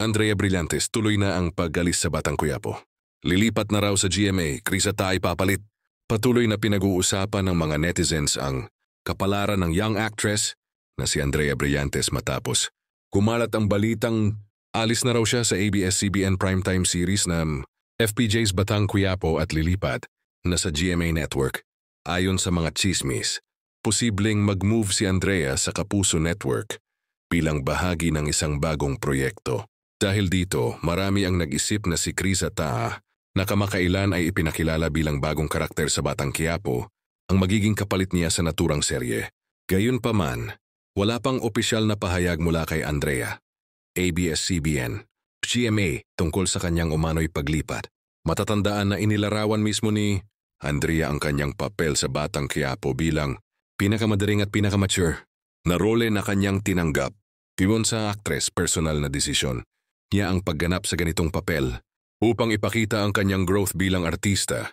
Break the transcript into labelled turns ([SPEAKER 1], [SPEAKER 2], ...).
[SPEAKER 1] Andrea Brillantes tuloy na ang pag-alis sa Batang Quiapo. Lilipat na raw sa GMA, Crisata ay papalit. Patuloy na pinag-uusapan ng mga netizens ang kapalaran ng young actress na si Andrea Brillantes matapos kumalat ang balitang alis na raw siya sa ABS-CBN primetime series na FPJ's Batang Quiapo at lilipat na sa GMA Network. Ayon sa mga chismis, posibleng mag-move si Andrea sa Kapuso Network bilang bahagi ng isang bagong proyekto. Dahil dito, marami ang nag-isip na si Crisata na kamakailan ay ipinakilala bilang bagong karakter sa Batang Quiapo ang magiging kapalit niya sa naturang serye. Gayunpaman, wala pang opisyal na pahayag mula kay Andrea, ABS-CBN, GMA tungkol sa kanyang umano'y paglipat. Matatandaan na inilarawan mismo ni Andrea ang kanyang papel sa Batang Quiapo bilang pinakamadaling at pinakamature na role na kanyang tinanggap. Piyon sa actress, personal na desisyon niya ang pagganap sa ganitong papel upang ipakita ang kanyang growth bilang artista